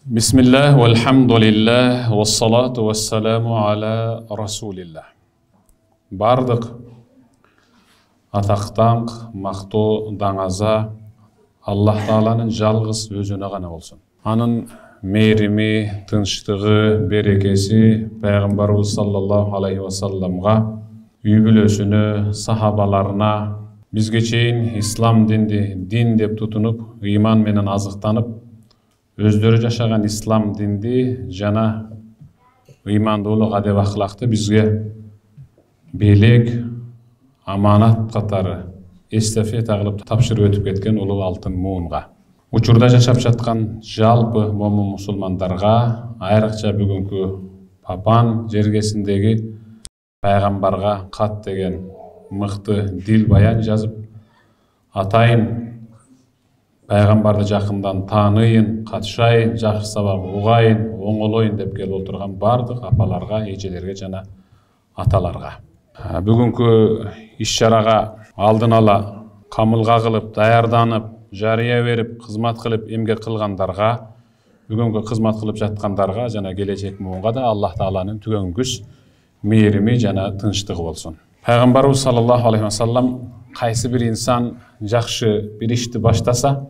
Bismillah, walhamdulillah, wassalatu wassalamu ala rasulillah. Бардық атақтан мақту даңаза Аллах Тааланың жалғыз өзіне ғана болсын. Анын мейірімі, тыныштығы, берекесі Пайғамбарымыз саллаллаху алейхи вассаламға, үй бүлесіне, сахабаларына, бізге чейин ислам динди дин деп тұтынып, иман менен азықтанып, өздері жашаған ислам динди жана имандуулук адеп ахлакты бизге белек, аманат катары эстафета кылып тапшырып өтүп кеткен улуу алтын муунга. Учурда жашап жаткан жалпы момун мусулмандарга, айрыкча бүгүнкү Папан жергесиндеги пайгамбарга кат деген мыкты дил баян жазып, атайын пайгамбарды жакындан тааныйын, катышайын, жакшы сабак угайын, оңолоюн деп келип отурган бардык апаларга, эжелерге жана аталарга. Бүгүнкү иш-чарага алдын ала камылга кылып, даярданып, жарыя берип, кызмат кылып, эмгек кылгандарга, бүгүнкү кызмат кылып жаткандарга жана келечек муунга да Аллах Тааланын түгөнгүс мээрими жана тынчтыгы болсун. Пайгамбарыбыз саллаллаху алейхи вассалам кайсы бир инсан жакшы бир ишти баштаса,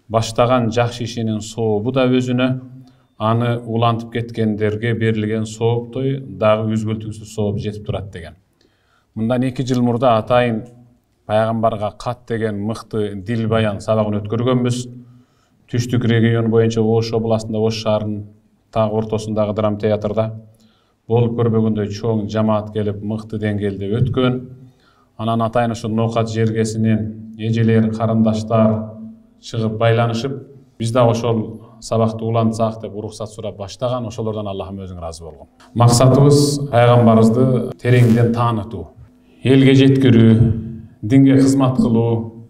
баштаган жакшы ишинин сообу да өзүнө, аны улантып кеткендерге берилген сооптой дагы үзгүлтүксүз сооп жетип турат деген. Мындан 2 жыл мурда атайын пайгамбарга кат деген мыкты дил баян сабагын өткөргөнбүз. Түштүк регион боюнча Ош областында, Ош шаарынын так ортосундагы драма театрда болуп көрбөгөндөй чоң жамаат келип мыкты деңгээлде өткөн. Анан атайын ошол Ноокат жергесинен эжелер, карындаштар чыгып байланышып, биз да ошол сабакты улантсак деп уруксат сурап баштаган, ошолордон Аллахым өзүң ыраазы болгон. Максатыбыз пайгамбарыбызды тереңден таанытуу, элге жеткирүү, динге кызмат кылуу.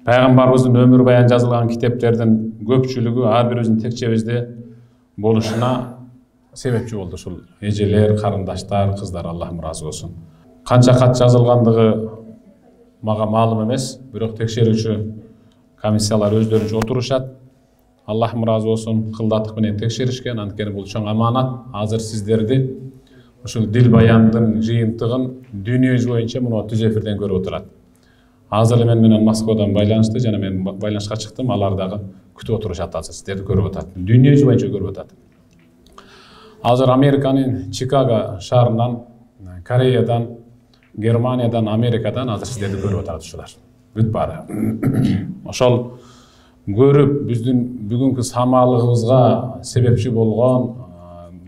Пайгамбарыбыздын өмүр баян жазылган китептердин көпчүлүгү ар бирибиздин текчебизде болушуна себепчи болду ушул эжелер, карындаштар, кыздар, Аллахым ыраазы болсун. Канча кат жазылгандыгы мага маалым эмес, бирок текшерүүчү комиссиялар өздөрүнчө отурушат. Аллахым ыраазы болсун, кылдатык менен текшеришкен, анткени бул чоң аманат. Азыр сиздерди ушул дил баяндын жыйынтыгын дүйнө жүзү боюнча муну түз эфирден көрүп отурат. Азыр мен менен Москвадан байланышты жана мен байланышка чыктым, алар дагы күтүп отурушат, азыр сиздерди көрүп атат. Дүйнө жүзү боюнча көрүп атат. Азыр Американын Чикаго шаарынан, Кореядан, Германиядан, Америкадан азыр сиздерди көрүп атат ушулар. Бүт баары. Ошол көрүп биздин бүгүнкү самалыгыбызга себепчи болгон,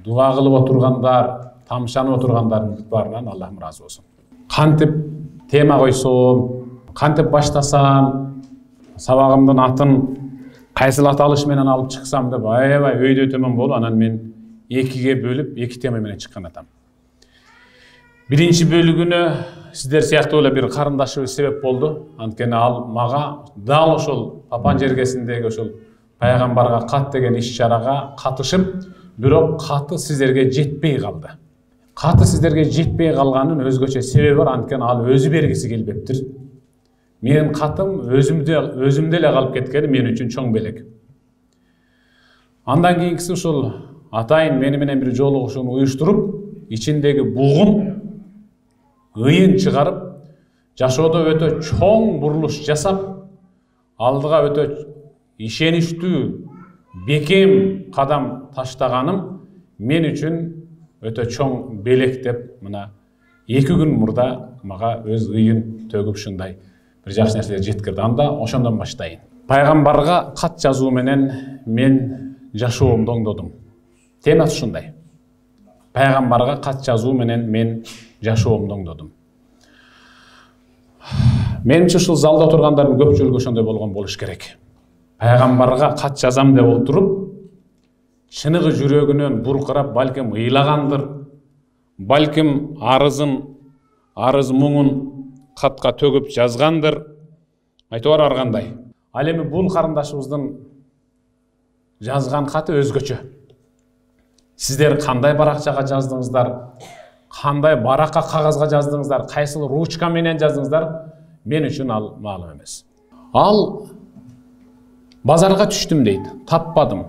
дуа кылып отургандар, тамшанып отургандардын бүт баарынан Аллахым ыраазы болсун. Кантип тема койсом, кантип баштасам, сабагымдын атын кайсыл аталыш менен алып чыксам деп аябай өйдө өтөмөн болуп, анан мен 2-ге бөлүп 2 тема менен чыккан атам. Биринчи бөлүгүнө сиздер сыяктуу эле бир карындашыбыз себеп болду. Анткени ал мага дал ошол Папан жергесиндеги ошол пайгамбарга кат деген иш-чарага катышып, бирок каты сиздерге жетпей калды. Каты сиздерге жетпей калганын өзгөчө себеби бар, анткени ал өзү бергиси келбептир. Менин катым өзүмдө эле калып кеткени мен үчүн чоң белек. Андан кийинкиси ушул атайын мени менен бир жолугушууну уюштуруп, ичиндеги бугун ыйын чыгарып, жашоодо өтө чоң бурулуш жасап, алдыга өтө ишеничтүү, бекем кадам таштаганым мен үчүн өтө чоң белек деп мына 2 күн мурда мага өз ыйын төгүп ушундай бир жакшы нерселер жеткирди. Анда ошондон баштайын. Пайгамбарга кат жазуу менен мен жашоомду оңдодум. Темасы ушундай. Пайгамбарга кат жазуу менен мен жашоомду оңдодум. Менимче ушул залда отургандардын көпчүлүгү ошондой болгон болуш керек. Пайгамбарга кат жазам деп отуруп, чыныгы жүрөгүнөн буркурап, балким ыйлагандыр, балким арыз муңун катка төгүп жазгандыр. Айтор ар кандай. Ал эми бул карындашыбыздын жазган каты өзгөчө. Сиздер кандай баракчага жаздыңыздар, кандай баракка кагазга жаздыңыздар, кайсыл ручка менен жаздыңыздар, мен үчүн ал маалым эмес. Ал базарга түштүм дейт, таппадым.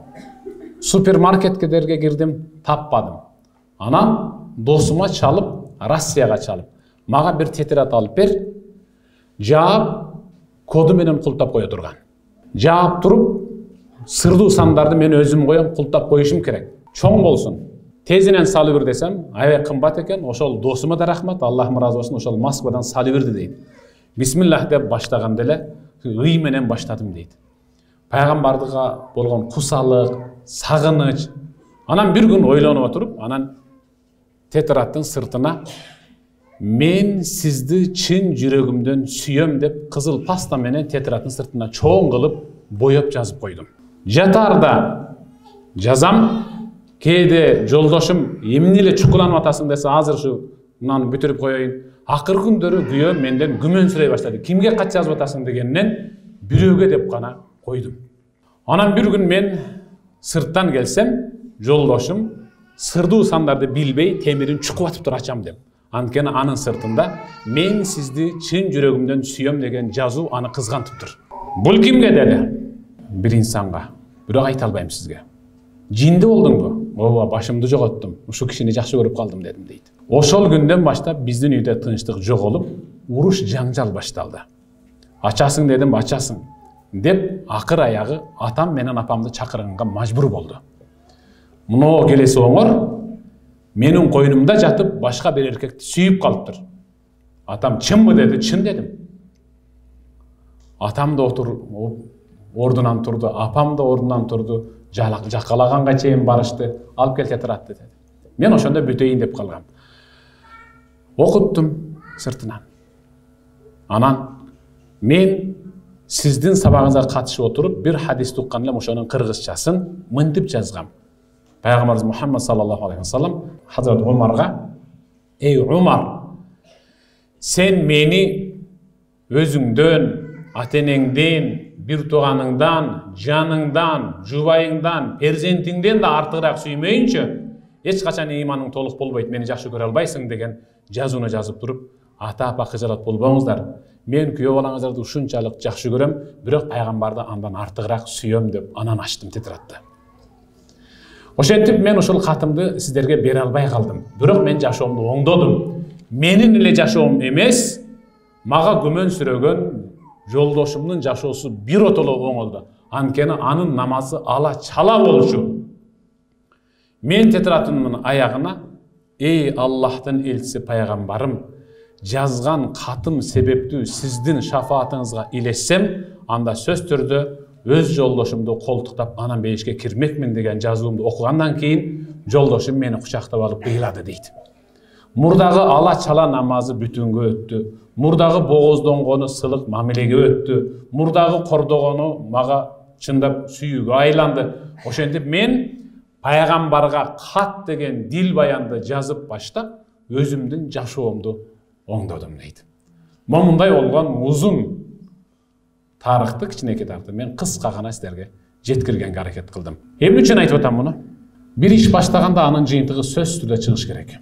Супермаркетке кирдим, таппадым. Анан досума чалып, Россияга чалып, мага бир тетират алып бер. Жаап, коду менен култап кое турган. Жаап туруп, сырдуу сандарды мен өзүм коем, култап коюшум керек. Чоң болсун. Тезинен салып бер десем, аябай кымбат экен. Ошол досума да рахмат, Аллахым ыраазы болсун, ошол Москвадан салып берди дейт. Бисмиллах деп баштаганда эле ый менен баштадым дейт. Пайгамбардыга болгон кусалык, сагыныч. Анан бир күн ойлонуп отуруп, анан тетираттын сыртына мен сизди чын жүрөгүмдөн сүйөм деп кызыл паста менен тетираттын сыртына чоң кылып боеп жазып койдум. Жатарда жазам, кээде жолдошум эмне эле чукуланып атасың десе, азыр ушу мынаны бүтүрүп коеюн. Акыркы күндөрү күйөөм менден күмөнсүрөй баштады. Кимге кат жазып атасың дегенден бирөөгө деп гана койдум. Анан бир күн мен сырттан келсем, жолдошум сырдуу сандарды билбей темирин чукуп атыптыр ачам деп. Анткени анын сыртында мен сизди чын жүрөгүмдөн сүйөм деген жазуу аны кызгантыптыр. Бул кимге деди? Бир инсанга. Бирок айта албайм сизге. Жинди болдуңбу? Ооба, башымды жоготтум. Ушу кишини жакшы көрүп калдым дедим дейт. Ошол күндөн баштап биздин үйдө тынчтык жоголуп, уруш жаңжал башталды. Ачасың дедим, ачасың деп акыр аягы атам менен апамды чакырганга мажбур болду. Муну келеси оңор менин койнумда жатып башка бир эркекти сүйүп калыптыр. Атам чынбы деди, чын дедим. Атам да ордунан турду, апам да ордунан турду, жакалаганга чейин барышты, алып кел тетиратты деди. Мен ошондо бүтөйүн деп калгам. Окуттум сыртынан. Анан мен сиздин сабагыңызга катышып отуруп бир хадис уккан элем, ошонун кыргызчасын мынтип жазгам. Пайгамбарыбыз Мухаммад саллаллаху алейхи вассалам Хазрат Умарга: "Эй Умар, сен мени өзүңдөн, ата-энеңден, бир тууганыңдан, жаныңдан, жубайыңдан, перзентиңден да артыгыраак сүймөйүнчө эч качан ыйманың толук болбойт, мени жакшы көрө албайсың" деген жазууну жазып туруп, ата-апа кыжалат болбоңуздар. Мен күйөө балаңыздарды ушунчалык жакшы көрөм, бирок пайгамбарды андан артыгыраак сүйөм деп анан ачтым тетиратты. Ошентип мен ушул катымды сиздерге бере албай калдым. Бирок мен жашоомду оңдодум. Менин эле жашоом эмес, мага күмөнсүрөгөн жолдошумдун жашоосу бир отоло оңолду. Анткени анын намазы ала чала болчу. Мен тетираттын аягына: "Эй Аллахтын элчиси пайгамбарым, жазган катым себептүү сиздин шафаатыңызга илессем, анда сөз түрдө өз жолдошумду колтуктап анан бейишке кирмекмин" деген жазуумду окугандан кийин жолдошум мени кучактап алып ыйлады дейт. Мурдагы ала чала намазы бүтүнгө өттү. Мурдагы бооздонгону сылык мамилеге өттү. Мурдагы кордогону мага чындап сүйүүгө айланды. Ошентип мен пайгамбарга кат деген дил баянды жазып баштап өзүмдүн жашоомду оңдодум дейт. Момундай болгон узун тарыхты, кичинекей тарыхты мен кыска гана сиздерге жеткиргенге аракет кылдым. Эмне үчүн айтып атам муну? Бир иш баштаганда анын жыйынтыгы сөз түрдө чыгыш керек.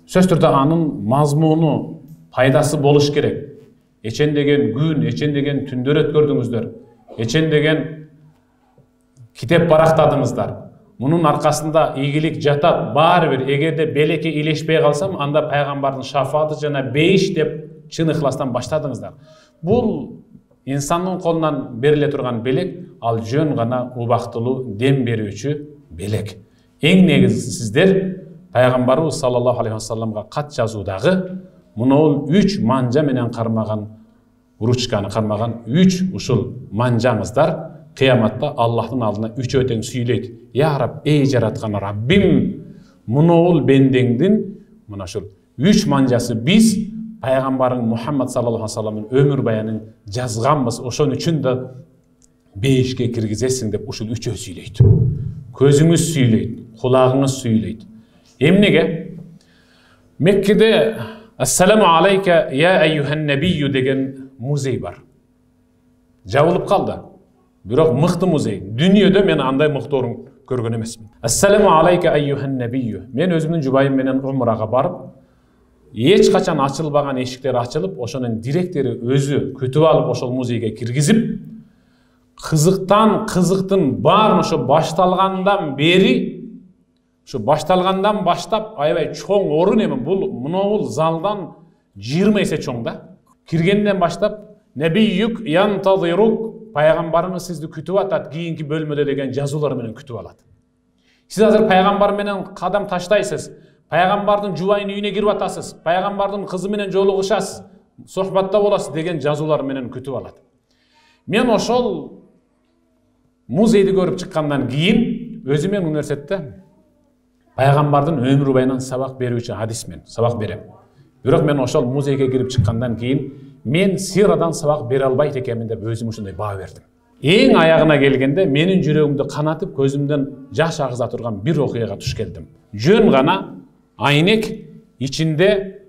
Сөз түрдө анын мазмуну, пайдасы болуш керек. Эчен деген күн, эчен деген түндөр өткөрдүңүздөр. Эчен деген китеп барактадыңыздар. Мунун аркасында ийгилик жатат. Баары бир эгерде белекке илешпей калсам, анда пайгамбардын шафааты жана бейиш деп чын ыхластан баштадыңыздар. Бул инсандын колунан бериле турган белек, ал жөн гана убактылуу дем берүүчү белек. Эң негизгиси сиздер пайгамбарыбыз саллаллаху алейхи вассаламга кат жазуудагы мунул 3 манжа менен кармаган, ручканы кармаган 3 ушул манжаңыздар кыяматта Аллахтын алдына үчөө тең сүйлөйт. Я Раб, эй жараткан Раббим, мунул бендеңдин мына ушул 3 манжасы биз пайгамбарың Мухаммад саллаллаху алейхи вассаламдын өмүр баянын жазганбыз. Ошон үчүн да бейишке киргизесиң деп ушул үчөө сүйлөйт. Көзүңүз сүйлөйт, кулагыңыз сүйлөйт. Эмнеге? Меккеде "Ассаламу алейка я айюхан набийю" деген музей бар. Жабылып калды. Бирок мыкты музей. Дүйнөдө мен андай мыкты орун көргөн эмесмин. "Ассаламу алейка айюхан набийю". Мен өзүмдүн жубайым менен умрага барып, эч качан ачылбаган эшиктер ачылып, ошонун директори өзү күтүп алып ошол музейге киргизип, кызыктын баарын ошо башталгандан бери, ошо башталгандан баштап аябай чоң орун эми бул залдан 20 эсе чоң да. Киргенден баштап небийюк янтазирук, пайгамбарыңыз сизди күтүп атат кийинки бөлмөдө деген жазуулар менен күтүп алат. Сиз азыр пайгамбар менен кадам таштайсыз, пайгамбардын жубайын үйүнө кирип атасыз, пайгамбардын кызы менен жолугушасыз, сохбатта боласыз деген жазуулар менен күтүп алат. Мен ошол музейди көрүп чыккандан кийин өзүм университетте пайгамбардын өмүрү байынан сабак берүүчү хадисмен сабак берем. Бирок мен ошол музейге кирип чыккандан кийин мен сирадан сабак бере албайт экенмин деп өзүм ушундай баа бердим. Эң аягына келгенде менин жүрөгүмдү канатып көзүмдөн жаш агыза турган бир окуяга туш келдим. Жөн гана айнек ичинде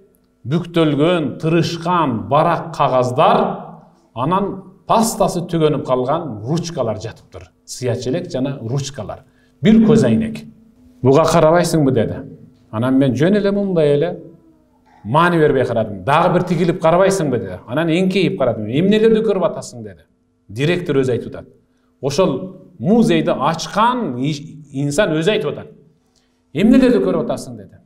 бүктөлгөн, тырышкан барак кагаздар, анан пастасы түгөнүп калган ручкалар жатыптыр. Сыя челек жана ручкалар. Бир көз айнек. Буга карабайсыңбы деди. Анан мен жөн эле мындай эле маани бербей карадым. Дагы бир тигилип карабайсыңбы деди. Анан эңкейип карадым. Эмнелерди көрүп атасың деди. Директор өзү айтып атат. Ошол музейди ачкан инсан өзү айтып атат. Эмнелерди көрүп атасың деди.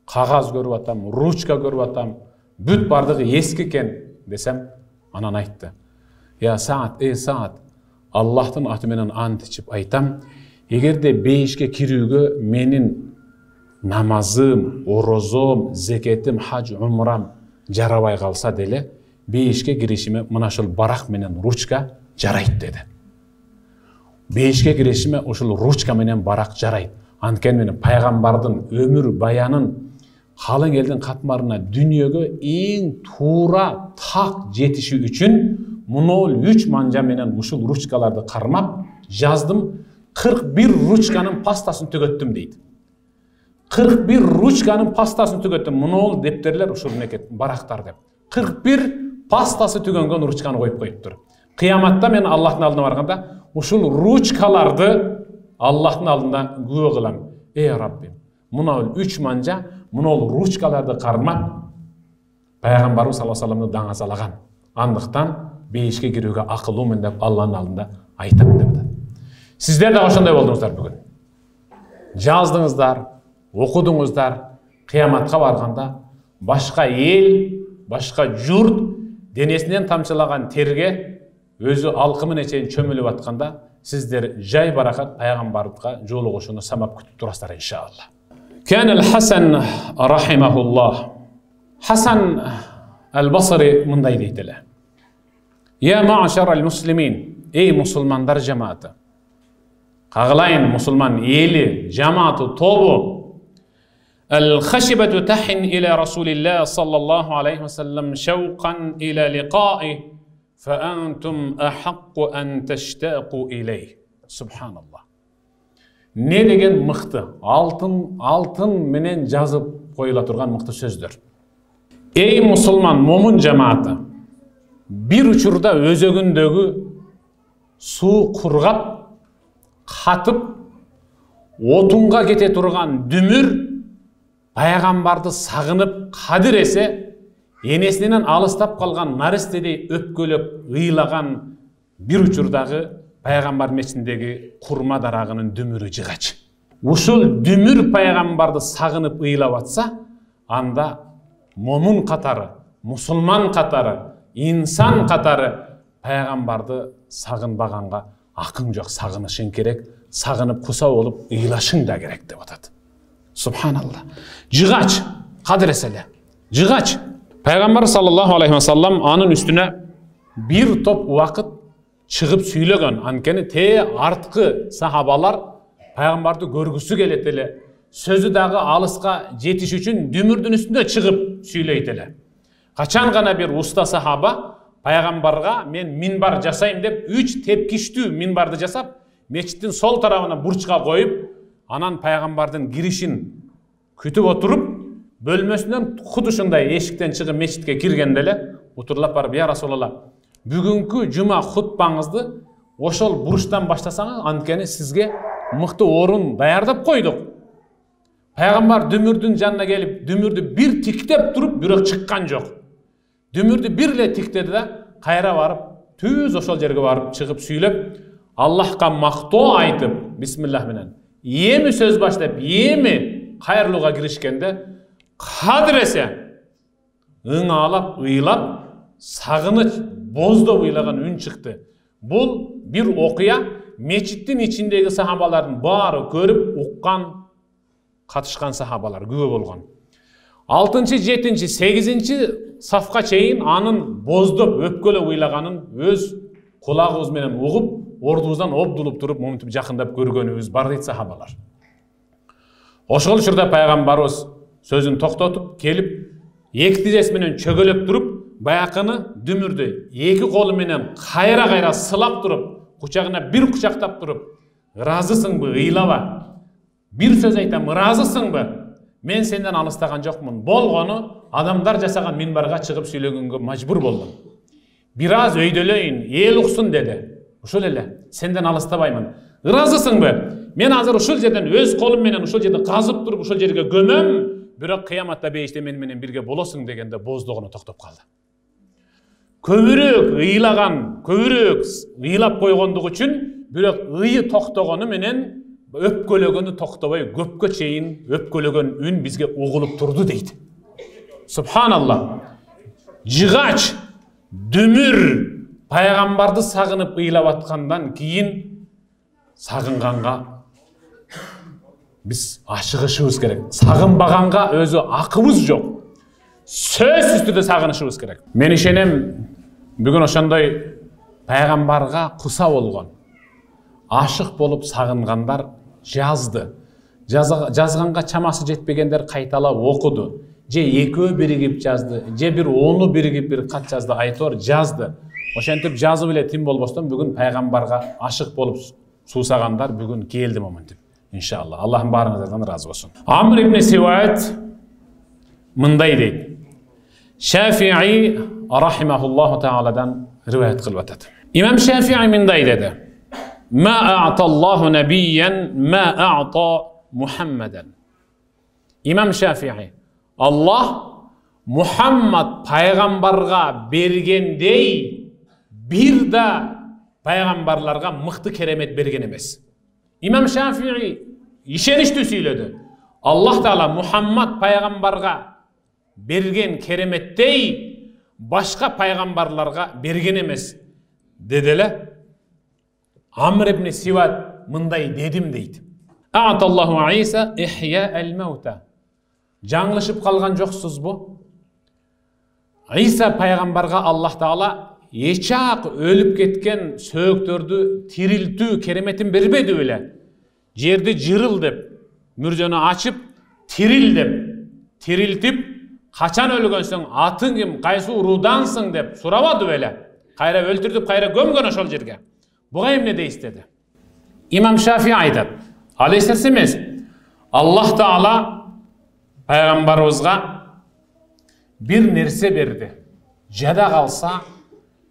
Кагаз көрүп атам, ручка көрүп атам, бүт бардыгы эски экен десем, анан айтты. Я Саат, Саат, Аллахтын аты менен ант ичип айтам, эгерде бейишке кирүүгө менин намазым, орозом, зекетим, хаж, умрам жарабай калса деле, бейишке киришиме мына ошол барак менен ручка жарайт деди. Бейишке киришиме ошол ручка менен барак жарайт. Анткени менен пайгамбардын өмүр баянын халың элдин катмарына дүнүйөгө эң туура так жетиши үчүн мунол 3 манжа менен ушул ручкаларды кармап жаздым. 41 ручканын пастасын түгөттүм дейт. 41 ручканын пастасын түгөттүм. Мунол дептерлер ушул мекет барактар деп. 41 пастасы түгөнгөн ручканы коюп коюптур. Кыяматта мен Аллахтын алдына барганда ушул ручкаларды Аллахтын алдында күбө кылам. Раббим, мунол 3 манжа мунол ручкаларды кармап пайгамбарыбыз саллаллаху алейхи вассаламды даңазалаган. Андыктан бейишке кирүүгө акылуумен деп Алланын алдында айтам деп атат. Сиздер да ошондой болдуңуздар бүгүн. Жаздыңыздар, окудуңуздар, кыяматка барганда башка эл, башка журт денесинен тамчылаган терге өзү алкымын чейин чөмүлүп атканда сиздер жай баракат пайгамбарга жолугушууну самап күтүп турасыздар иншалла. Кан ал-Хасан рахимахуллах. Хасан ал-Басри мындай дейт эле. Я ма'шар al-muslimin, эй мусулмандар жамааты. Кагылайын мусулман эли, жамааты, тобу. Al-khashibatu tahin ila Rasulillah sallallahu alayhi wa sallam shawqan ila liqa'i fa antum ahaqqu an tashtaqu ilayh. Subhanallah. Не деген мыкты, алтын менен жазып коюла турган мыкты сөздөр. Эй мусулман, момун жамааты. Бир учурда өзөгүндөгү суу кургап, катып, отунга кете турган дүмүр пайгамбарды сагынып, кадыр эсе, энесинен алыстап калган наристедей өпкөлөп, ыйлаган бир учурдагы пайгамбар мечитиндеги курма дарагынын дүмүрү жыгач. Ушул дүмүр пайгамбарды сагынып ыйлап атса, анда момун катары, мусулман катары, инсан катары пайгамбарды сагынбаганга акың жок, сагынышың керек, сагынып куса болуп ыйлашың да керек деп атат. Субханалла. Жыгач, кадыр эселе. Жыгач. Пайгамбар саллаллаху алейхи ва саллам анын үстүнө бир топ убакыт чыгып сүйлөгөн. Анткени арткы сахабалар пайгамбарды көргүсү келет эле. Сөзү дагы алыска жетиш үчүн дүмүрдүн үстүндө чыгып сүйлөйт эле. Качан гана бир уста сахаба пайгамбарга мен минбар жасайм деп 3 тепкичтүү минбарды жасап, мечиттин сол тарабына бурчка коюп, анан пайгамбардын киришин күтүп отуруп, бөлмөсүнөн худ ушундай эшиктен чыгып мечитке киргенде эле утурлап барып, я Расулалла, бүгүнкү жума хутбаңызды ошол бурчтан баштасаңыз, анткени сизге мыкты орун даярдап койдук. Пайгамбар дүмүрдүн жанына келип, дүмүрдү бир тиктеп туруп, бирок чыккан жок. Дүмүрдү бир эле тиктеди да, кайра барып түз ошол жерге барып чыгып сүйлөп, Аллахка мактоо айтып, бисмиллах менен эми сөз баштап, эми кайрылууга киришкенде кадыресе ыңалап, ыйлап, сагыныч, боздоп ыйлаган үн чыкты. Бул бир окуя мечиттин ичиндеги сахабалардын баары көрүп, уккан, катышкан сахабалар күбө болгон. 6-чы, 7-чи, 8-чи сафка чейин анын боздоп, өпкөлөп ыйлаганын өз кулагыбыз менен угуп, ордубуздан обдулуп туруп, момунтип жакындап көргөнүбүз бар дейт сахабалар. Ошол учурда пайгамбарыбыз сөзүн токтотуп, келип, эки тизеси менен чөгөлөп туруп, баякыны дүмүрдү эки колу менен кайра-кайра сылап туруп, кучагына бир кучактап туруп, ыраазысыңбы, ыйлаба. Бир сөз айтам, ыраазысыңбы? Мен сенден алыстаган жокмун. Болгону адамдар жасаган минбарга чыгып сүйлөгөнгө мажбур болдум. Бир аз өйдөлөйүн, эл уксун деди. Ушул эле, сенден алыстабаймын. Ыраазысыңбы? Мен азыр ушул жерден өз колум менен ушул жерди казып туруп, ушул жерге көмөм, бирок кыяматта бейиште мен менен бирге болосуң дегенде боздогону токтоп калды. Көбүрөөк ыйлаган, көбүрөөк ыйлап койгондугу үчүн, бирок ыйы токтогону менен өпкөлөгөнү токтобой, көпкө чейин өпкөлөгөн үн бизге угулуп турду дейт. Субханалла. Жыгач, дүмүр пайгамбарды сагынып ыйлап аткандан кийин сагынганга биз ашыгышыбыз керек. Сагынбаганга өзү акыбыз жок. Сөзсүз түрдө сагынышыбыз керек. Мен ишенем, бүгүн ошондой пайгамбарга куса болгон, ашык болуп сагынгандар жазды. Жазганга чамасы жетпегендер кайталап окуду. Же экөө биригип жазды, же бир 10 биригип бир кат жазды, айтор жазды. Ошентип жазып эле тим болбостон бүгүн пайгамбарга ашык болуп суусагандар бүгүн келди моментип. Иншалла. Аллахым барыңыздардан разы болсун. Амр ибн Сиват мындай дейт. Шафии рахимахуллаху тааладан риваят кылып атат. Имам Шафии мындай деди. Ма а'таллаху набийян ма а'та Мухаммадан. Имам Шафии Аллах Мухаммад пайгамбарга бергендей бир да пайгамбарларга мыкты керемет берген эмес. Имам Шафии ишеништүү сүйлөдү. Аллах Таала Мухаммад пайгамбарга берген кереметтей башка пайгамбарларга берген эмес деди эле. Амр ибн Сиват мындай дедим дейт. А'таллаху Иса ихя ал-маута. Жаңылышып калган жоксузбу? Иса пайгамбарга Аллах Таала эчак өлүп кеткен сөөктөрдү тирилтүү кереметин бербеди беле. Жерди жырыл деп, мүржөнү ачып, тирил деп, тирилтип, качан өлгөнсүң, атың ким, кайсы уруудансың деп сурабады беле. Кайра өлтүрүп, кайра көмгөн ошол жерге. Буга эмне дейсиз деди. Имам Шафии айтат. Ал эсерс эмес. Аллах Таала пайгамбарыбызга бир нерсе берди. Жада калса,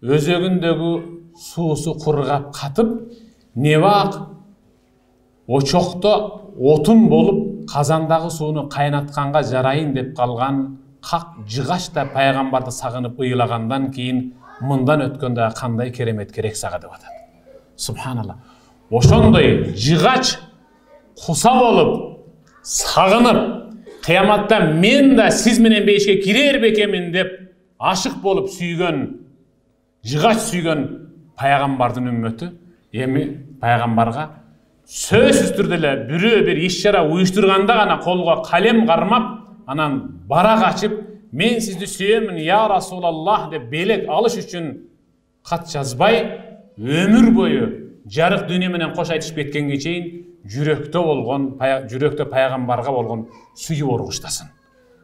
өзөгүндөгү суусу кургап катып, небак очокто отун болуп, казандагы сууну кайнатканга жарайын деп калган как жыгач да пайгамбарды сагынып ыйлагандан кийин мындан өткөндө кандай керемет керек сага деп атат. Субханалла. Ошондой жыгач куса болуп, сагынып, кыяматта мен да сиз менен бейишке кирер бекемин деп ашык болуп сүйгөн, жыгач сүйгөн пайгамбардын үммөтү эми пайгамбарга сөзсүз түрдө эле бирөө бир иш-чара уюштурганда гана колго калем кармап, анан барак ачып, мен сизди сүйөмүн я Расулаллах деп белек алыш үчүн кат жазбай, өмүр бою жарык дүйнө менен кош айтышып кеткенге чейин жүрөктө болгон, жүрөктө пайгамбарга болгон сүйүү оргуштасын.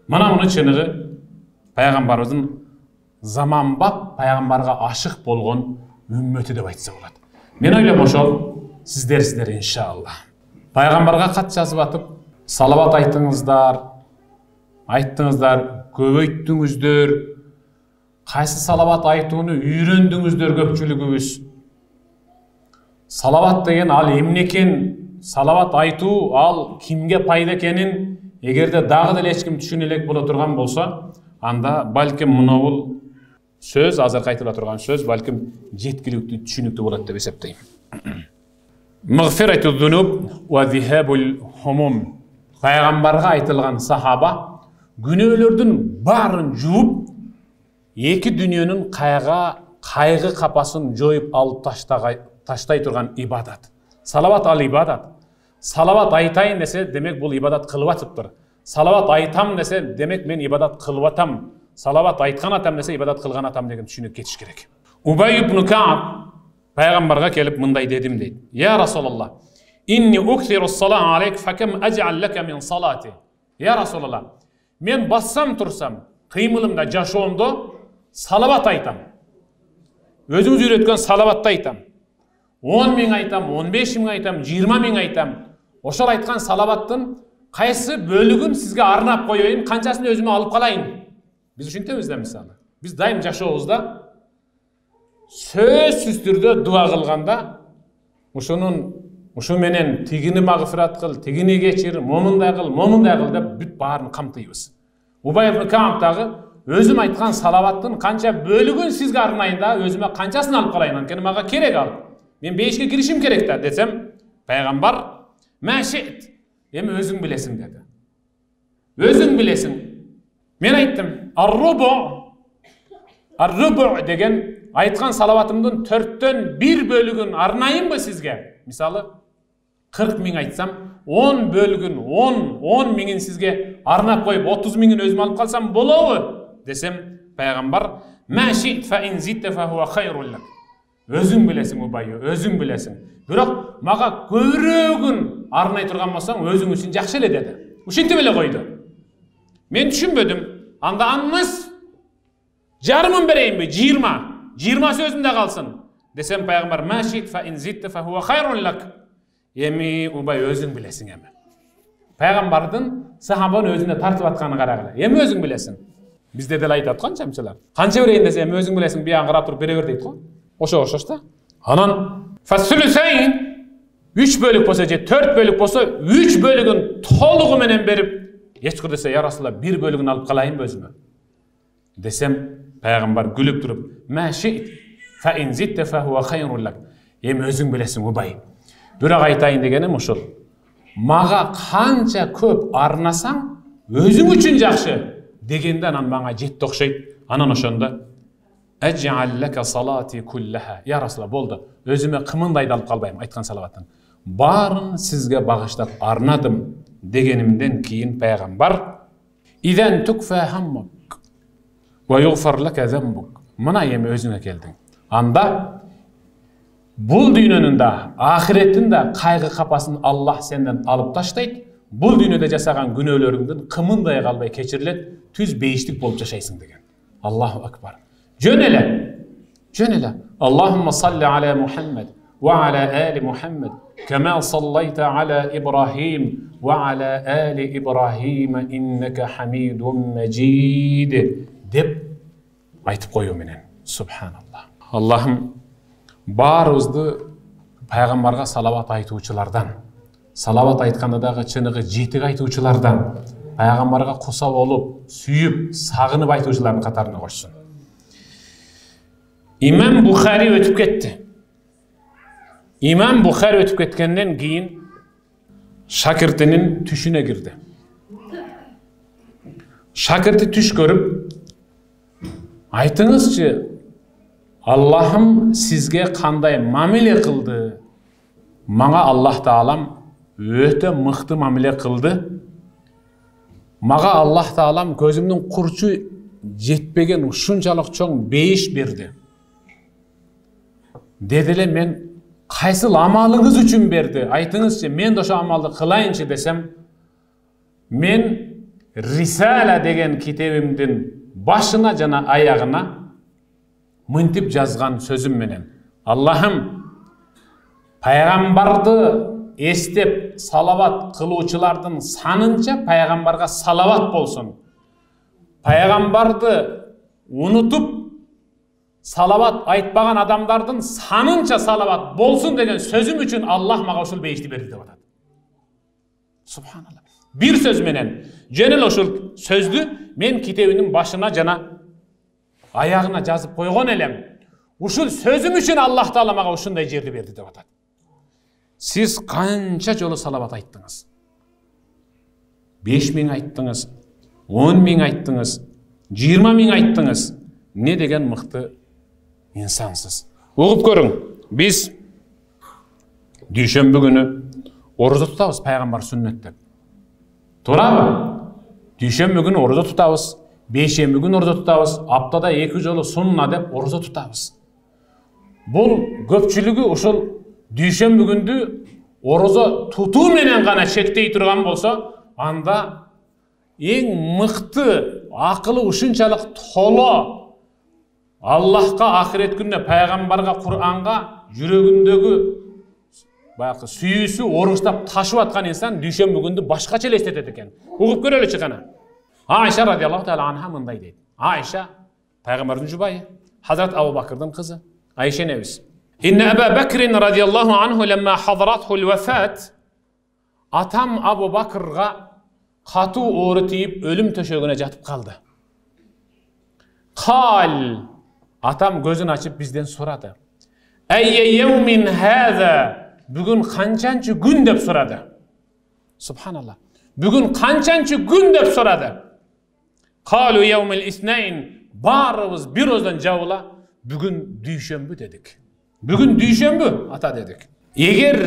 Мана муну чыныгы пайгамбарыбыздын заманбап пайгамбарга ашык болгон үммөтү деп айтса болот. Мен ойлойм ошол сиздер иншалла. Пайгамбарга кат жазып атып, салават айттыңыздар, көбөйттүңүздөр, кайсы салават айтууну үйрөндүңүздөр көпчүлүгүбүз. Салават деген ал эмне экен, салават айтуу ал кимге пайда экенин эгерде дагы деле эч ким түшүнө элек боло турган болсо, анда балким мынабул сөз, азыр айтылып турган сөз балким жеткиликтүү, түшүнүктүү болот деп эсептейм. Мағфирату зунуб ва зихабул хумум. Пайгамбарга айтылган сахаба күнөөлөрдүн баарын жууп, эки дүниөнүн кайгы капасын жоюп алып таштай турган ибадат. Салават ал ибадат. Салават айтайын десе, демек бул ибадат кылып атыптыр. Салават айтам десе, демек мен ибадат кылып атам. Салават айткан атам десе, ибадат кылган атам деген түшүнүк кетиш керек. Убай ибн Кааб пайгамбарга келип мындай дедим дейт. Я Расулаллах, инни уктиру салам алейк факам аж'ал лака мин салати. Я Расулаллах, мен бассам турсам, кыймылымда, жашоомдо салават айтам. Өзүңүз үйрөткөн салаватты айтам. 10 миң айтам, 15 миң айтам, 20 миң айтам. Ошол айткан салаваттын кайсы бөлүгүн сизге арнап коёюн, канчасын өзүмө алып калайын. Биз ушинтебиз да мисалы. Биз дайым жашообузда сөзсүз түрдө дуа кылганда ушу менен тигини магфират кыл, тигини кечир, момундай кыл деп бүт баарын камтыйбыз. Убай ибн Кааб дагы өзүм айткан салаваттын канча бөлүгүн сизге арнайын да, өзүмө канчасын алып калайын, анткени мага керек ал. Мен бейишке киришим керек да десем, пайгамбар мәшит, эми өзүң билесиң деди. Өзүң билесиң. Мен айттым, ар-рубу деген айткан салаватымдын 4төн 1 бөлүгүн арнайынбы сизге? Мисалы 40 миң айтсам, 10 бөлүгүн, 10 миңин сизге арнап коюп, 30 миңин өзүм алып калсам болобу? Десем, пайгамбар мәшит фа ин зитте фа хуа хайрул лак. Өзүң билесиң Убай, өзүң билесиң. Бирок мага көбүрөгүн арнай турган болсоң, өзүң үчүн жакшы эле деди. Ушинтип эле койду. Мен түшүнбөдүм. Анда анмыз жарымын берейинби? 20 сөзүмдө калсын. Десем пайгамбар мәшит фа ин зитте фа хуа хайрул лак. Эми Убай өзүң билесиң эми. Пайгамбардын сахабаны өзүнө тартып атканын карагыла. Эми өзүң билесиң. Бизде деле айтат канчамчылар. Канча берейин десе, эми өзүң билесиң, биян карап туруп бере бер дейт го. Ошош да. Анан фасулусайн 3 бөлүк болсо же 4 бөлүк болсо 3 бөлүгүн толугу менен берип, эчкир десе, я Расулалла, 1 бөлүгүн алып калайынбы өзүмө? Десем, пайгамбар күлүп туруп, мәшит фа ин зитте фа хуа хайрул лак. Эми өзүң билесиң Убай. Бирок айтайын дегеним ушул. Мага канча көп арнасаң, өзүң үчүн жакшы дегенде анан мага жетти окшойт. Анан ошондо аж'ал лака салати куллаха. Я Расулалла, болду. Өзүмө кымындайды алып калбайм айткан салаваттын. Барын сизге багыштап арнадым дегенимден кийин пайгамбар идан tukfa hammuk ва yughfar laka dhanbuk. Мына эми өзүңө келдиң. Анда бул дүйнөнүн да, ахиреттин да кайгы капасын Аллах сенден алып таштайт. Бул дүйнөдө жасаган күнөөлөрүңдүн кымындай калбай кечирилет, түз бейиштик болуп жашайсың деген. Аллаху акбар. Жөн эле. Аллахумма салли аля Мухаммад ва аля али Мухаммад кама саллайта аля Ибрахим ва аля али Ибрахим иннака хамидун маджид деп айтып коюу менен. Субханаллах. Аллахым баарыбызды пайгамбарга салават айтуучулардан, салават айтканда дагы чыныгы жетик айтуучулардан, пайгамбарга куса болуп, сүйүп, сагынып айтуучулардын катарына кошсун. Имам Бухари өтүп кетти. Имам Бухари өтүп кеткенден кийин шакиртинин түшүнө кирди. Шакирти түш көрүп, айтыңызчы, Аллахым сизге кандай мамиле кылды? Мага Аллах Таалам өтө мыкты мамиле кылды. Мага Аллах Таалам көзүмдүн курчу жетпеген ушунчалык чоң бейиш берди. Дедиле, мен кайсыл амалыңыз үчүн берди? Айтыңызчы, мен ошо амалды кылайынчы десем, мен Рисала деген китебимдин башына жана аягына мынтип жазган сөзүм менен: Аллахым, пайгамбарды эстеп салават кылуучулардын санынча пайгамбарга салават болсун. Пайгамбарды унутуп салават айтпаган адамдардын санынча салават болсун деген сөзүм үчүн Аллах мага ушул бейишти берди деп атат. Субханалла. Бир сөз менен жөн эле ушул сөздү мен китебинин башына жана аягына жазып койгон элем. Ушул сөзүм үчүн Аллах Таала мага ушундай жерди берди деп атат. Сиз канча жолу салават айттыңыз? 5000 айттыңыз, 10.000 айттыңыз, 20.000 айттыңыз. Не деген мыкты инсансыз. Угуп көрүң, биз дүйшөмбү күнү орозо тутабыз, пайгамбар сүннет деп. Туурабы? Дүйшөмбү күнү орозо тутабыз, бейшембі күн орозо тутабыз, аптада 2 жолу сунна деп орозо тутабыз. Бул көпчүлүгү ушул дүйшөмбү күндү орозо тутуу менен гана чектей турган болсо, анда эң мыкты акылы ушунчалык толо Аллахка, ахирет күнүнө, пайгамбарга, Кур'анга жүрөгүндөгү баягы сүйүүсү оругуштап ташып аткан инсан дүйшөмбү күндү башкача элестетет экен. Угуп көрөлүчү кана. Айша радиаллаху таала анха мындай дейт. Айша пайгамбардын жубайы, Хазрат Абу Бакырдын кызы. Айша небиз. Инна Аба Бакрин радиаллаху анху ламма хадратху al-вафат. Атам Абу Бакырга катуу оору тийип өлүм төшөгүнө жатып калды. Кал, атам көзүн ачып бизден сурады. Айя яумин хаза, бүгүн канчанчы күн деп сурады. Субханалла. Бүгүн канчанчы күн деп сурады. Калу яумил иснаин, барыбыз бир оздан жабыла, бүгүн дүйшөмбү дедик. Бүгүн дүйшөмбү ата дедик. Эгер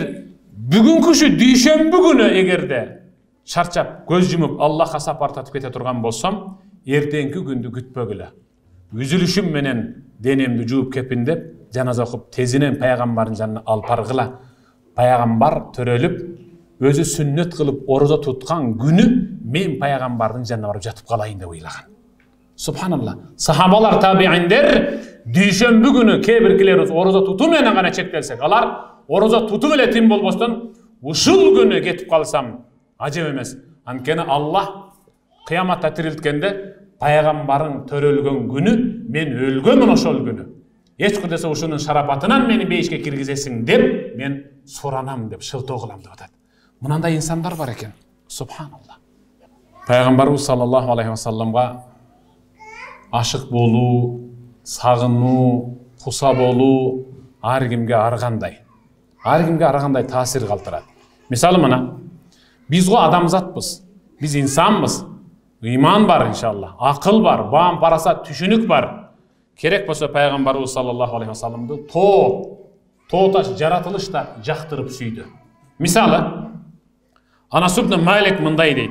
бүгүнкүшү дүйшөмбү күнү эгерде чарчап көз жумуп Аллахка сапар татып кете турган болсом, эртеңки күндү күтпөгүлө. Үзүлүшүм менен денемди жууп кепиндеп, жаназа окуп тезинен пайгамбардын жанына алып баргыла. Пайгамбар төрөлүп, өзү сүннөт кылып орозо туткан күнү мен пайгамбардын жанына барып жатып калайын деп ыйлаган. Субханалла. Сахабалар, табииндер дүйшөмбү күнү кээ биркилер орозо тутуу менен гана чектелсек, алар орозо тутуп эле тим болбостон ушул күнү кетип калсам ажеп эмес. Анткени Аллах кыяматта тирилткенде пайгамбарың төрөлгөн күнү мен өлгөмүн ошол күнү. Эчким десе ушунун шарапатынан мени бейишке киргизесиң деп мен суранам деп шылтоо кылам деп атат. Мынандай инсандар бар экен. Субханалла. Пайгамбарыбыз саллаллаху алейхи ва салламга ашык болуу, сагынуу, куса болуу ар кимге ар кандай таасир калтырат. Мисалы мына, биз го адамзатпыз, биз инсанбыз. Ыйман бар иншалла, акыл бар, баам парасат, түшүнүк бар. Керек болсо пайгамбарыбыз саллаллаху алейхи ва салламды тооташ жаратылышта жактырып сүйдү. Мисалы, Анас ибн Малик мындай дейт.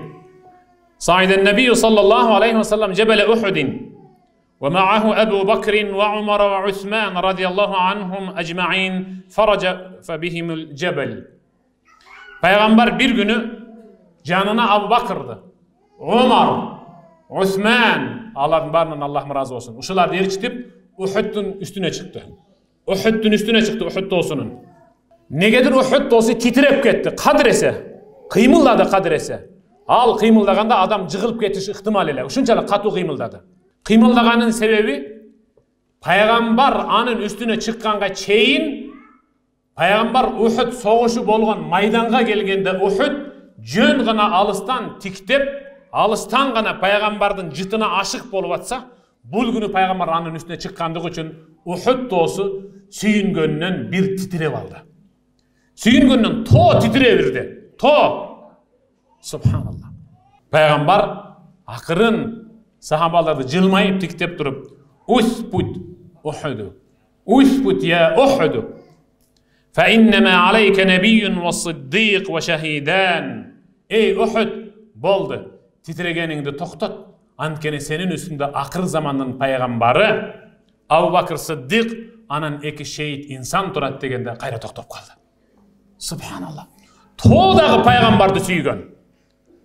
Саидан набий саллаллаху алейхи ва саллам жабал Ухудин ва мааху Абу Бакр ва Умар ва Усман радиаллаху анхум ажмаин фаража фабихим al-jabal. Пайгамбар бир күнү жанына Абу Бакрды, Умар, Усман, алардын баарынан Аллах разы болсун, ушуларды ээрчитип Ухудтун үстүнө чыкты. Ухуд тоосунун. Негедир Ухуд тоосу титиреп кетти, кадыресе, кыймылдады кадыресе. Ал кыймылдаганда адам жыгылып кетиши ыктымал эле. Ушунчалык катуу кыймылдады. Кыймылдаганын себеби пайгамбар анын үстүнө чыкканга чейин пайгамбар Ухуд согушу болгон майданга келгенде Ухуд жөн гана алыстан тиктеп, алыстан гана пайгамбардын жытына ашык болуп атса, бул күнү пайгамбар анын үстүнө чыккандыгы үчүн Ухуд тоосу сүйүнгөнүнөн бир титиреп алды. Сүйүнгөндөн тоо титире бирди. Тоо. Субханалла. Пайгамбар акырын сахабаларды жылмайып тиктеп туруп, "Успут Ухуду. Успут я Ухуду. Фа иннама алейка набийюн ва сиддиқ ва шахидан." Эй Ухуд, болду. Титирегениңди токтот. Анткени сенин үстүндө акыр замандын пайгамбары Абу Бакр Сиддиқ, анан 2 шейит инсан турат дегенде кайра токтоп калды. Субханалла. Тоо дагы пайгамбарды сүйгөн.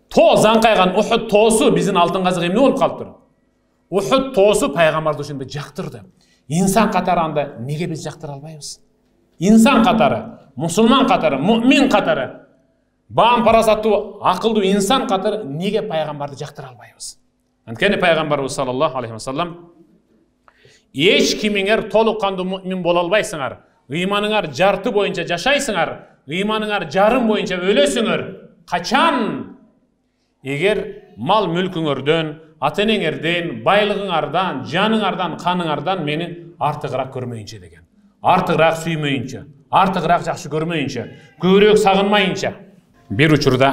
Тоо заңкайган Ухуд тоосу биздин алтын казык эмне болуп калыптыр? Ухуд тоосу пайгамбарды ошондо жактырды. Инсан катары анда неге биз жактыра албайбыз? Инсан катары, мусулман катары, муъмин катары, баам парасаттуу, акылдуу инсан катары неге пайгамбарды жактыра албайбыз? Анткени пайгамбарыбыз саллаллаху алейхи ва саллам эч кимиңер толук кандуу муъмин боло албайсыңар. Ыйманыңар жарты боюнча жашайсыңар, ыйманыңар жарым боюнча өлөсүңөр. Качан? Эгер мал мүлкүңөрдөн, ата-энеңерден, байлығыңардан, жаныңардан, қаныңардан мені артығырақ көрмейінше деген. Артығырақ сүймейінше, артығырақ жақсы көрмейінше, көбірек сағынмайынша. Bir учурда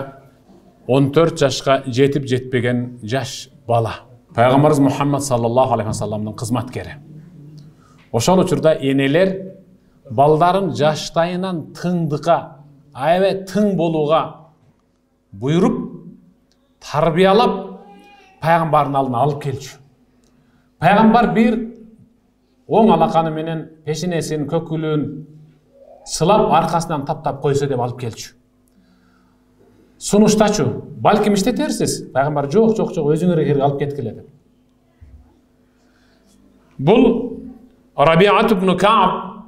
14 жашқа жетіп жетпеген жаш бала. Пайғамбарымыз Мұхаммад саллаллаху алейхи ва салламның қызматкері. Ошол учурда енелер балдарын жаштайынан тыңдыққа, аябай тың болуға бұйырып, тарбиялап, пайғамбардың алдына алып келчү. Пайғамбар bir оң алақаны менен пешенесин, көкүлүн сылап, арқасынан таптап қойса деп алып келчү. Сунуштачу, балким иштетерсиз. Пайғамбар жоқ, өзүңөр керек алып кеткиле деп. Бул Рабиат ибн Кааб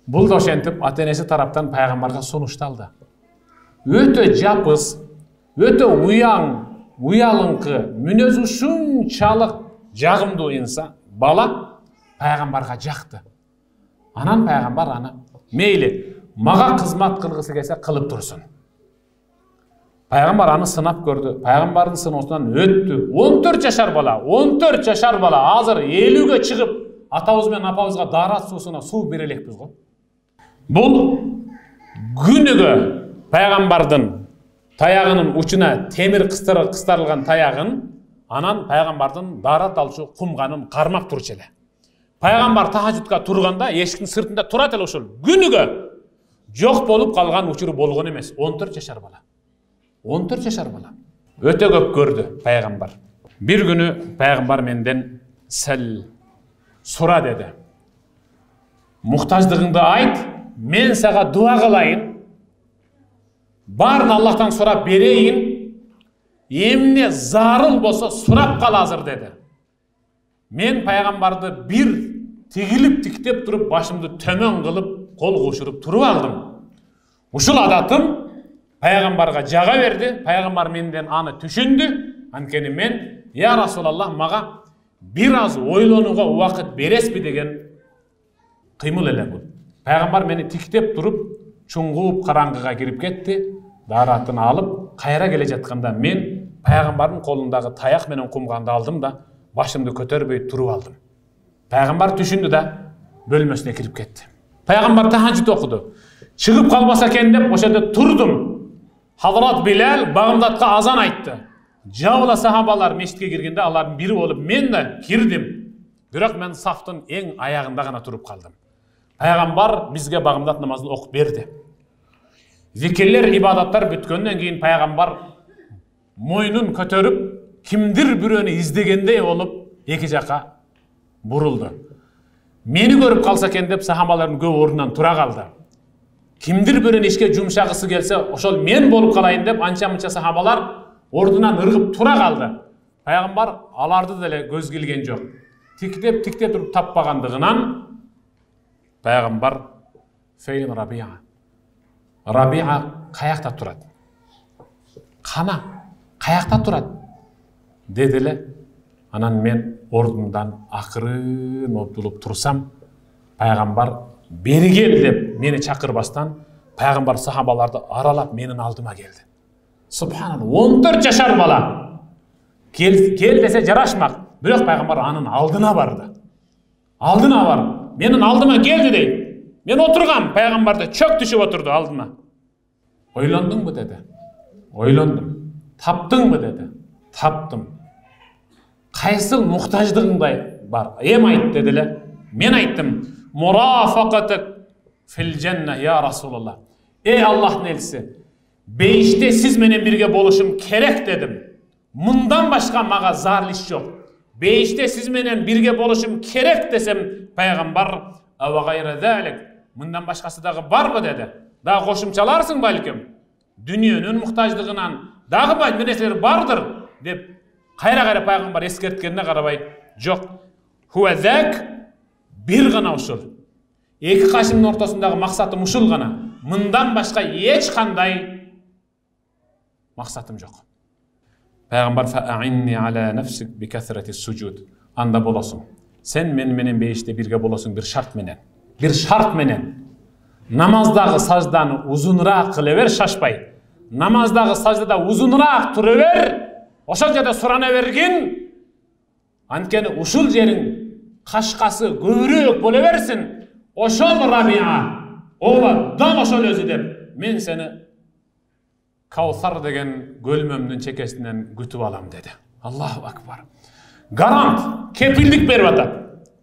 бул да ошентип ата-энеси тараптан пайғамбарға сунушталды. Өтө жапыс, өтө уялыңкы, мүнөзү ушунчалык жагымдуу инсан бала пайғамбарға жакты. Анан пайғамбар аны мейли мага кызмат кылгысы келсе кылып турсун. Пайғамбар аны сынап көрдү. Пайғамбардың сыноосунан өттү. 14 жашар бала азыр 50-ге чыгып атабыз менен апабызга дарат суусуна суу бере элекпиз го. Бул күнүгө пайгамбардын таягынын учуна темир кыстырылган таягын, анан пайгамбардын дарат алчу кумганын кармап турчу эле. Пайгамбар тахажжудка турганда эшиктин сыртында турат эле ошол. Күнүгө жок болуп калган учуру болгон эмес. 14 жашар бала. 14 жашар бала. Өтө көп көрдү пайгамбар. Bir күнү пайгамбар менден сәл сура dedi. Muhtaçlığыңды айт, мен сага дуа кылайын. Барын Аллахтан сурап берейин. Эмне зарыл болсо сурап кал азыр dedi. Мен пайгамбарды bir тигилип тиктеп туруп, башымды төмөн кылып, кол кошуруп туруп алдым. Ушул адатым пайгамбарга жага берди. Пайгамбар менден аны түшүндү. Анткени мен, я Расулаллах, мага bir az ойлонууга убакыт береспи деген кыймыл эле бул. Пайгамбар мени тиктеп туруп, чуңгууп караңгыга кирип кетти. Даратын алып, кайра келе жатканда мен пайгамбардын колундагы таяк менен кумганды алдым да, башымды көтөрбөй туруп алдым. Пайгамбар түшүндү да бөлмөсүнө кирип кетти. Пайгамбар тахажжуд окуду. Чыгып калбаса экен деп ошол жерде турдум. Hazrat Bilal Bağdatқа azan айтты. Жабыла сахабалар мешітке кіргенде алардың бири болуп мен да кирдим. Бирок мен сафтын эң аягында гана туруп калдым. Пайгамбар бизге Бағдат намазын окуп берди. Зикирлер, ибадаттар бүткөндөн кийин пайгамбар мойнун көтөрүп, кимдир бирөөнү издегендей болуп эки жака бурулду. Мени көрүп калса экен деп сахабалардын көп ордунан тура калды. Kimdir birinin işke cumşağısı gelse, oşol men bolup kalayın dep, ança-munça sahabalar ordunan ırgıp tura kaldı. Peygamber alardı dele göz gelgen yok. Tiktep durup tappagandığınan, Peygamber feyin Rabia. Rabia kayakta turat. Kana kayakta turat. Dedile, anan men ordundan akırın optulup tursam, Peygamber beri gel dep meni çakırбастан Пайгамбар сахабаларды аралап менин алдыма келди. Субханалла, 14 жашар бала. Кел десе жарашмак. Бирок Пайгамбар анын алдына барды. Алдына бар. Менин алдыма келди дейт. Мен отургам, Пайгамбар да чөк түшүп отурду алдыма. Ойлондуңбу деди. Ойлондум. Таптыңбы деди. Таптым. Кайсыл муктаждыгыңдай бар? Эм айт деди эле. Мен айттым. Murafaqatak fil cennet ya Resulullah. Ey Allah'ın elçisi, beyişte siz menen birge boluşum kerek dedim. Mundan başka maga zarlı iş yok. Beyişte siz menen birge boluşum kerek desem Peygamber ava gayra zalik. Mundan başkası dağı var mı dedi. Daha koşumçalarsın balkim. Dünyanın muhtaçlığından dağı bay nereseler vardır dep kayra Peygamber eskertkenine karabay yok. Huve zak bir gana uşul. Eki kaşımın ortasındağı maksatım uşul gana. Mından başka hiç kanday maksatım yok. Peygamber fa'inni ala nefsik bi kasrati sucud. Anda bolasın. Sen menen beyişte birge bolasın bir şart menen. Bir şart menen. Namazdağı sajdanı uzunraaq kılıver şaşpay. Namazdağı sajdada uzunraaq turuver. ошол жерде сурана берген. Анткени ушул жериң кашкасы көбүрөөк боло берсин. Ошол Рабия, ооба, дал ошол өзү деп, мен сени Каусар деген көлмөмдүн чекесинен күтүп алам деди. Аллаху акбар. Гарант, кепилдик берип атат.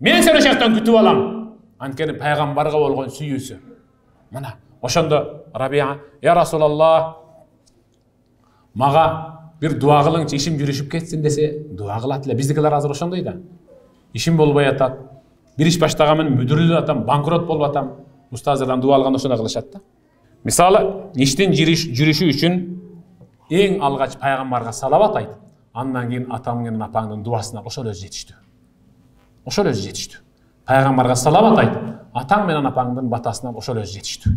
Мен сени ошоктон күтүп алам. Анткени пайгамбарга болгон сүйүүсү. Мына, ошондо Рабия, я Расулаллах, мага бир дуа кылыңчы, ишим жүрүшүп кетсин десе, дуа кылат эле. Биздикилер азыр ошондой да. Ишим болбой атат. Бир иш баштаганмын, мүдүрүлүп атам, банкрот болуп атам. Устаздардан дуа алганда ошондой кылышат да. Мисалы, иштин жүрүшү үчүн эң алгач пайгамбарга салават айт. Андан кийин атаң менен апаңдын дуасына ошол өзү жетиштүү. Ошол өзү жетиштүү. Пайгамбарга салават айт. Атаң менен апаңдын батасына ошол өзү жетиштүү.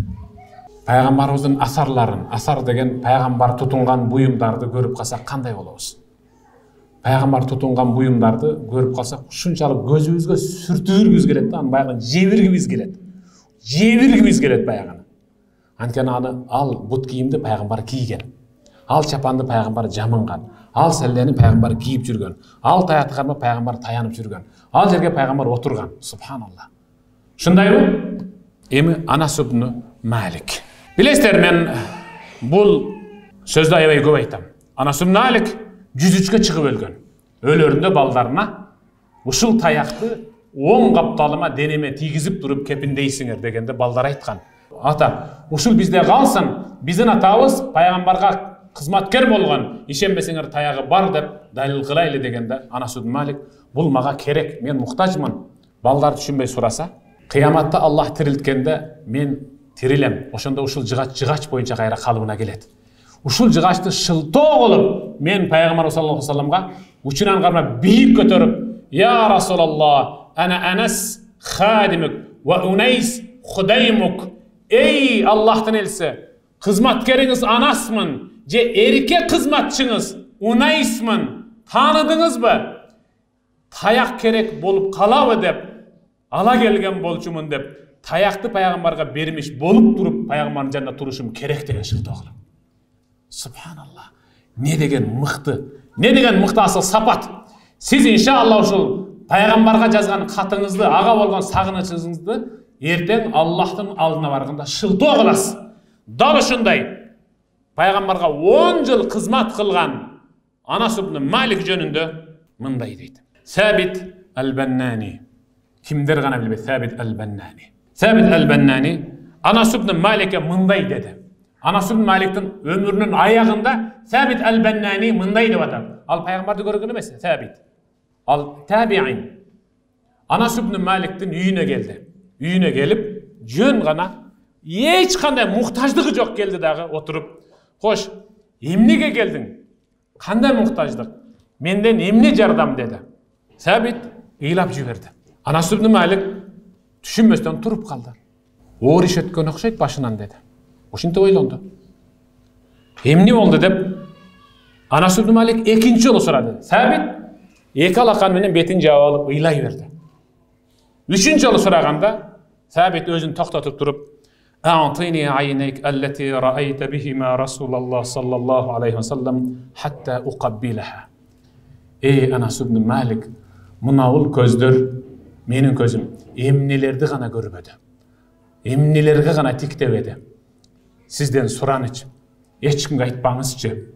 Пайгамбарыбыздын асарларын, асар деген пайгамбар тутунган буюмдарды көрүп калсак кандай болобуз? Пайгамбар тутунган буюмдарды көрүп калсак ушунчалык көзүбүзгө сүртүргүбүз келет да, аны баягы жебиргибиз келет. Жебиргибиз келет баягы. Анткени аны ал бут кийимди пайгамбар кийген. Ал чапанды пайгамбар жамынган. Ал селлени пайгамбар кийип жүргөн. Ал таятыгарма пайгамбар таянып жүргөн. Ал жерге пайгамбар отурган. Субханалла. Шундайбы? Эми Анас ибн Малик. Билесиздер, мен бул сөздү аябай көп айтам. Анас ибн Малик жүзүчкө чыгып өлгөн. Өлөрүндө балдарына ушул таякты оң капталыма денеме тийгизип туруп кепиндейсиңер дегенде балдар айткан. Ата, ушул бизде калсын, биздин атабыз пайгамбарга кызматкер болгон, ишенбесеңер таягы бар деп далил кылайлы дегенде Анас ибн Малик, бул мага керек, мен муктажмын. Балдар түшүнбөй сураса, кыяматта Аллах тирилткенде мен тирилем. Ошондо ушул жыгач боюнча кайра калыбына келет. Ушул жыгачты шылтоо кылып, мен пайгамбар саллаллаху алейхи вассаламга учунан карма бийик көтөрүп, я Расулаллах, ана Анас хадимук ва Унайс худаймук. Ey Allah'tan elçisi, kızmatkeriңiz Anasmın, je erkek kızmatçınız Unaysmın, tanıdınız mı? Tayak kerek bolup kalabı dep, ala gelgen bolçumun dep, tayaktı paygambarga bermiş bolup durup paygambarın janında turuşum kerek degen şıltı oğlum. Subhanallah. Ne degen mıhtı asıl sapat. Siz inşallah uşul paygambarga жазган katыңызды, ağa bolgan sagınычыңызды ертең Аллахтың алдына барғанда шылтоо кыласыз. Дал ушундай пайгамбарга 10 жыл кызмат кылган Анас ибн Малик жөнүндө мындай дейт. Сабит ал-Баннани. Кимдер гана билбейт Сабит ал-Баннани. Сабит ал-Баннани Анас ибн Маликке мындай деди. Анас ибн Маликтин өмүрүнүн аягында Сабит ал-Баннани мындай деп атат. Ал пайгамбарды көргөн эмес, Сабит. Ал табиин. Анас ибн Маликтин үйүнө келди. Үйүнө келип, жөн гана, эч кандай муктаждыгы жок келди дагы отуруп. Кош, эмнеге келдиң? Кандай муктаждык? Менден эмне жардам деди. Сабит ыйлап жиберди. Анас ибн Малик түшүнбөстөн туруп калды. Оор иш өткөн окшойт башынан деди. Ошентип ойлонду. Эмне болду деп Анас ибн Малик экинчи жолу сурады. Сабит эки алакан менен бетин жаап алып ыйлай берди. Üçüncü жолу сураганда Сабит өзүн токтотуп туруп, "A'tini aynayk allati ra'ayta bihima Rasulullah sallallahu aleyhi ve sellem hatta uqabbilaha." Ey Anas ibn Malik, mınavul көздөр, менин көзүm эмнелерди гана көрбөдү. Эмнелерге гана тиктебеди. Сизден суранычы, эч кимге айтпаңызчы.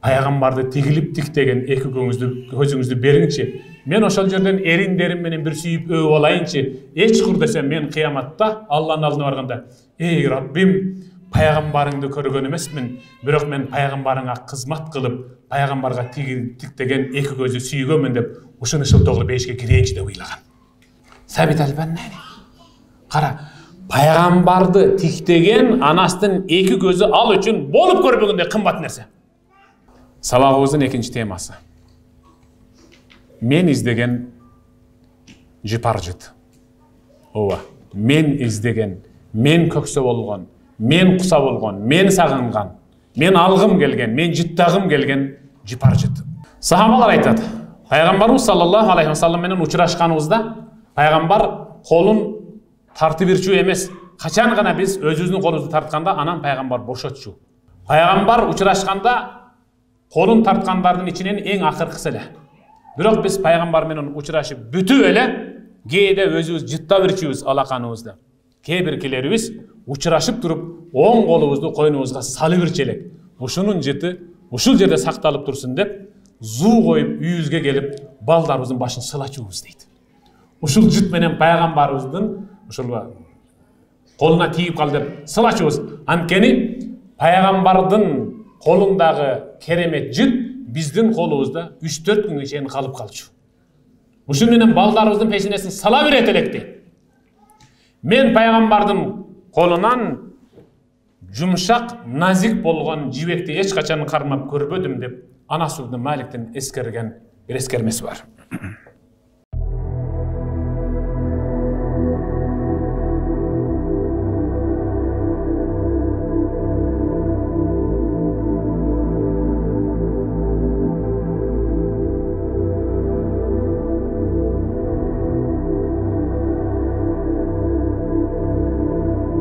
Пайгамбарды тигилип тиктеген эки көзүңүздү бериңчи. Мен ошол жерден эриндерим менен бир сүйүп өбүп алайынчы. Эч кур десем мен кыяматта Алланын алдына барганда, ey Rabbim, пайгамбарыңды көргөн эмесмин, бирок мен пайгамбарыңа кызмат кылып, пайгамбарга тиктеген эки көзү сүйгөнмүн деп, ушуну шылтоо кылып эшикке кирейинчи деп ыйлаган. Сабит ал-Баннани. Кара, пайгамбарды тиктеген Анастын эки көзү ал үчүн болуп көрбөгөндөй кымбат нерсе. Сабагыбыздын экинчи темасы. Мен издеген жыпаржыт. Ооба, мен издеген, мен көксө болгон, мен куса болгон, мен сагынган, мен алгым келген, мен жыттагым келген жыпаржыт. Сахабалар айтат, пайгамбарыбыз саллаллаху алейхи ва саллям менен учурашканыбызда пайгамбар колун тартып ирчү эмес, качан гана биз өзүбүздүн колубузду тартканда анан пайгамбар бошотчу. Пайгамбар учурашканда колун тарткандардын ичинен эң акыркысы эле. Бирок биз пайгамбар менен учурашып бүтүп эле кээде өзүбүз жыттап ирчүбүз алаканыбызды. Кээ биркилерибиз учурашып туруп оң колубузду койнубузга салып ирчү элек. Ушунун жыты ушул жерде сакталып турсун деп зуу коюп үйүбүзгө келип балдарыбыздын башын сылачубуз дейт. Ушул жыт менен пайгамбарыбыздын ушул колуна тийип кал деп сылачубуз. Анткени пайгамбардын колундагы керемет жыт биздин колубузда 3-4 күнгө чейин калып калчу. Ушун менен балдарыбыздын пешенесин сала берет элек дейт. Мен пайгамбардын колунан жумшак, назик болгон жибекти эч качан кармап көрбөдүм деп Анас ибн Маликтен эскерген бир эскермеси бар.